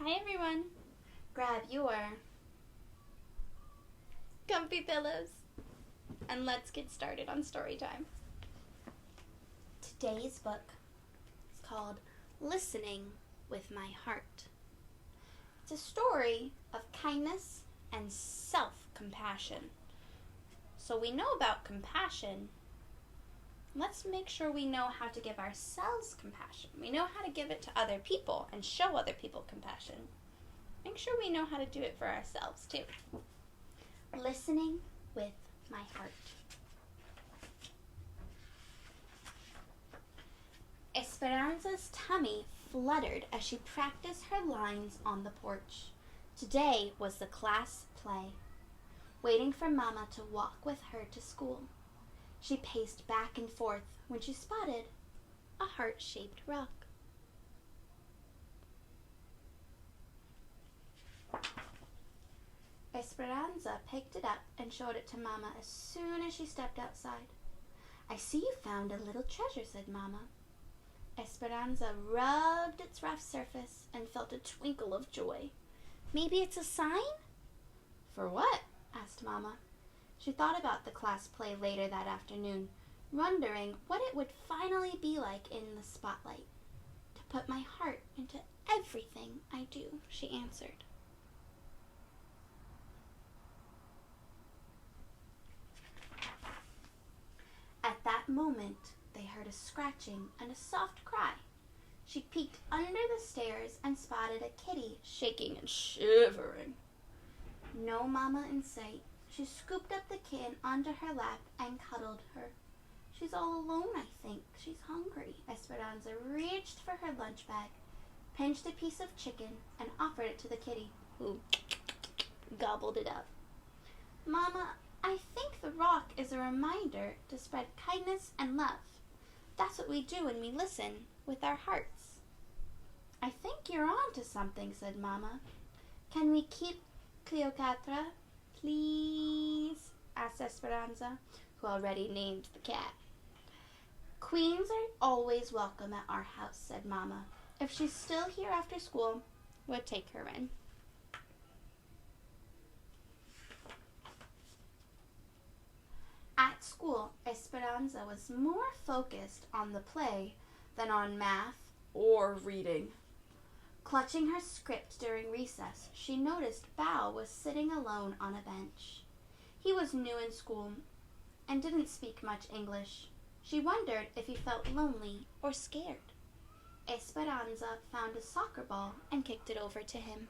Hi everyone. Grab your comfy pillows and let's get started on story time. Today's book is called Listening with My Heart. It's a story of kindness and self-compassion. So we know about compassion. Let's make sure we know how to give ourselves compassion. We know how to give it to other people and show other people compassion. Make sure we know how to do it for ourselves too. Listening with my heart. Esperanza's tummy fluttered as she practiced her lines on the porch. Today was the class play, waiting for Mama to walk with her to school. She paced back and forth when she spotted a heart-shaped rock. Esperanza picked it up and showed it to Mama as soon as she stepped outside. "I see you found a little treasure," said Mama. Esperanza rubbed its rough surface and felt a twinkle of joy. "Maybe it's a sign?" "For what?" asked Mama. She thought about the class play later that afternoon, wondering what it would finally be like in the spotlight. "To put my heart into everything I do," she answered. At that moment, they heard a scratching and a soft cry. She peeked under the stairs and spotted a kitty shaking and shivering. No Mama in sight. She scooped up the kitten onto her lap and cuddled her. "She's all alone, I think. She's hungry." Esperanza reached for her lunch bag, pinched a piece of chicken, and offered it to the kitty, who gobbled it up. "Mama, I think the rock is a reminder to spread kindness and love. That's what we do when we listen with our hearts." "I think you're on to something," said Mama. "Can we keep Cleopatra, please?" asked Esperanza, who already named the cat. "Queens are always welcome at our house," said Mama. "If she's still here after school, we'll take her in." At school, Esperanza was more focused on the play than on math or reading. Clutching her script during recess, she noticed Bao was sitting alone on a bench. He was new in school and didn't speak much English. She wondered if he felt lonely or scared. Esperanza found a soccer ball and kicked it over to him.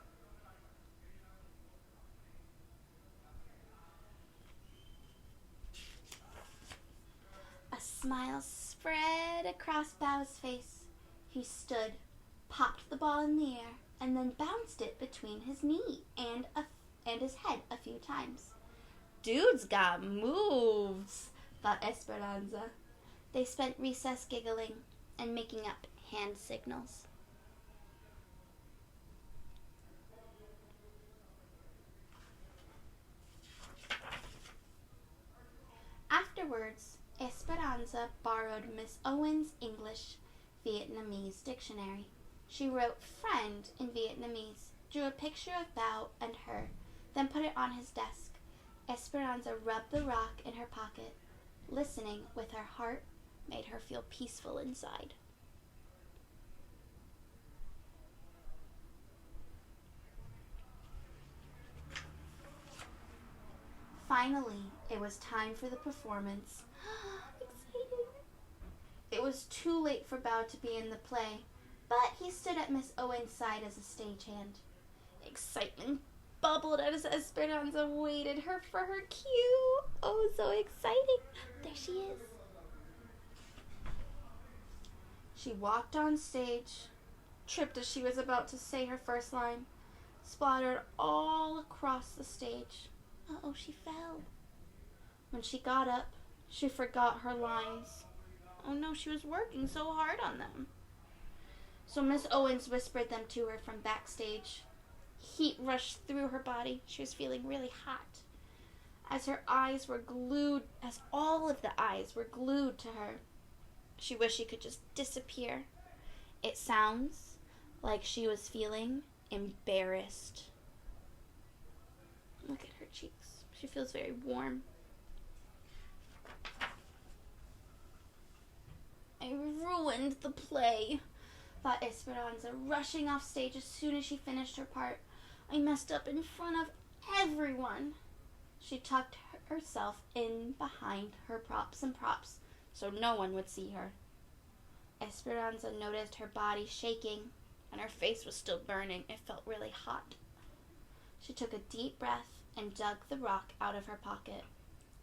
A smile spread across Bao's face. He stood, popped the ball in the air, and then bounced it between his knee and his head a few times. "Dude's got moves," thought Esperanza. They spent recess giggling and making up hand signals. Afterwards, Esperanza borrowed Miss Owen's English-Vietnamese dictionary. She wrote "friend" in Vietnamese, drew a picture of Bao and her, then put it on his desk. Esperanza rubbed the rock in her pocket. Listening with her heart made her feel peaceful inside. Finally, it was time for the performance. Exciting! It was too late for Bao to be in the play, but he stood at Miss Owen's side as a stagehand. Excitement bubbled as Esperanza waited for her cue. Oh, so exciting! There she is. She walked on stage, tripped as she was about to say her first line, splattered all across the stage. Uh-oh, she fell. When she got up, she forgot her lines. Oh no, she was working so hard on them. So Miss Owens whispered them to her from backstage. Heat rushed through her body. She was feeling really hot. As all of the eyes were glued to her, she wished she could just disappear. It sounds like she was feeling embarrassed. Look at her cheeks. She feels very warm. I ruined the play, thought Esperanza, rushing off stage as soon as she finished her part. I messed up in front of everyone. She tucked herself in behind her props so no one would see her. Esperanza noticed her body shaking and her face was still burning. It felt really hot. She took a deep breath and dug the rock out of her pocket.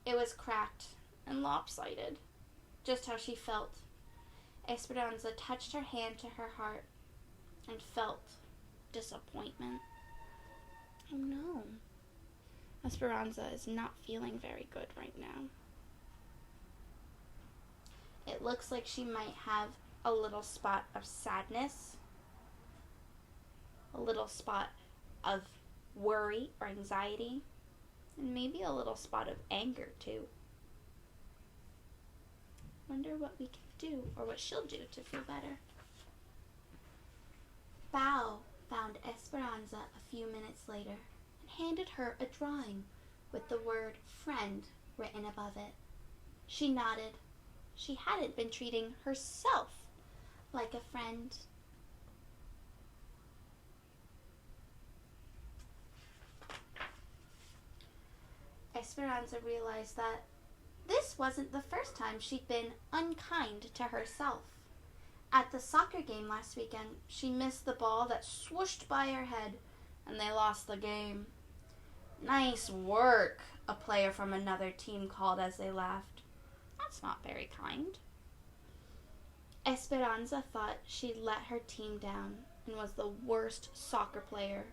It was cracked and lopsided, just how she felt. Esperanza touched her hand to her heart and felt disappointment. Oh no. Esperanza is not feeling very good right now. It looks like she might have a little spot of sadness, a little spot of worry or anxiety, and maybe a little spot of anger too. Wonder what we can do, or what she'll do to feel better. Bao found Esperanza a few minutes later and handed her a drawing with the word friend written above it. She nodded. She hadn't been treating herself like a friend. Esperanza realized that this wasn't the first time she'd been unkind to herself. At the soccer game last weekend, she missed the ball that swooshed by her head, and they lost the game. Nice work, a player from another team called as they laughed. That's not very kind. Esperanza thought she'd let her team down and was the worst soccer player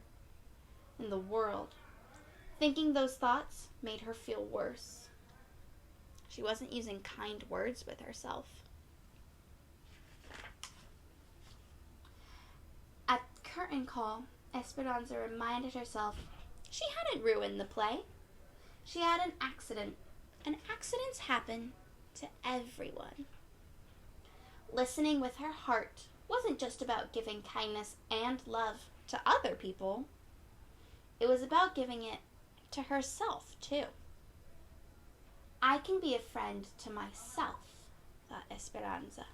in the world. Thinking those thoughts made her feel worse. She wasn't using kind words with herself. At curtain call, Esperanza reminded herself she hadn't ruined the play. She had an accident, and accidents happen to everyone. Listening with her heart wasn't just about giving kindness and love to other people. It was about giving it to herself, too. I can be a friend to myself, thought Esperanza.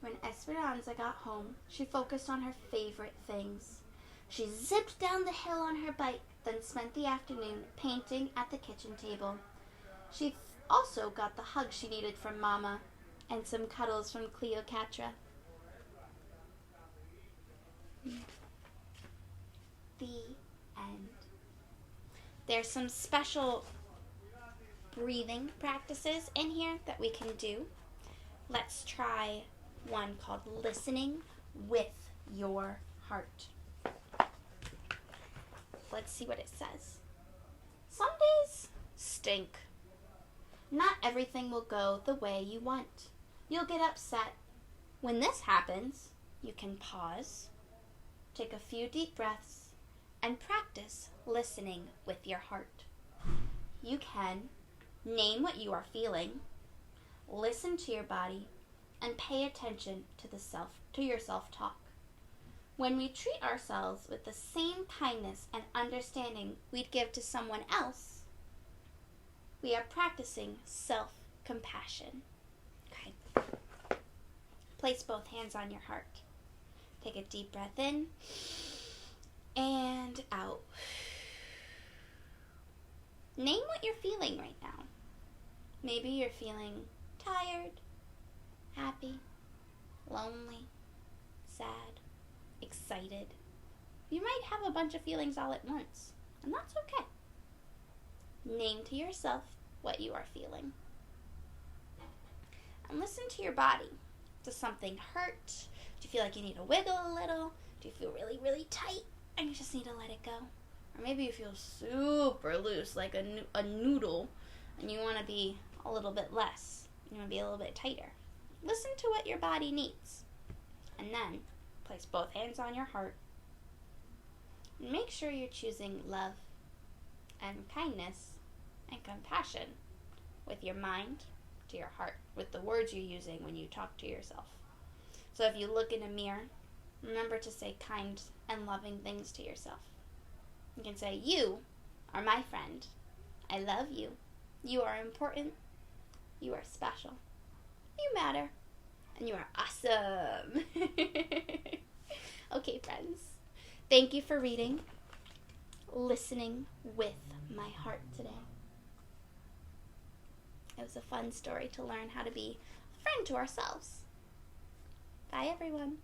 When Esperanza got home, she focused on her favorite things. She zipped down the hill on her bike, then spent the afternoon painting at the kitchen table. She also got the hug she needed from Mama and some cuddles from Cleopatra. The end. There's some special breathing practices in here that we can do. Let's try one called listening with your heart. Let's see what it says. Some days stink. Not everything will go the way you want. You'll get upset. When this happens, you can pause, take a few deep breaths, and practice listening with your heart. You can name what you are feeling, listen to your body, and pay attention to your self-talk. When we treat ourselves with the same kindness and understanding we'd give to someone else, we are practicing self-compassion. Okay. Place both hands on your heart. Take a deep breath in and out. Name what you're feeling right now. Maybe you're feeling tired, happy, lonely, sad, excited. You might have a bunch of feelings all at once, and that's okay. Name to yourself what you are feeling. And listen to your body. Does something hurt? Do you feel like you need to wiggle a little? Do you feel really, really tight and you just need to let it go? Or maybe you feel super loose, like a noodle, and you want to be a little bit less. You want to be a little bit tighter. Listen to what your body needs. And then place both hands on your heart. And make sure you're choosing love and kindness and compassion with your mind to your heart with the words you're using when you talk to yourself. So if you look in a mirror, remember to say kind and loving things to yourself. You can say, you are my friend. I love you. You are important. You are special. You matter. And you are awesome. Okay, friends. Thank you for reading, listening with my heart today. It was a fun story to learn how to be a friend to ourselves. Bye, everyone.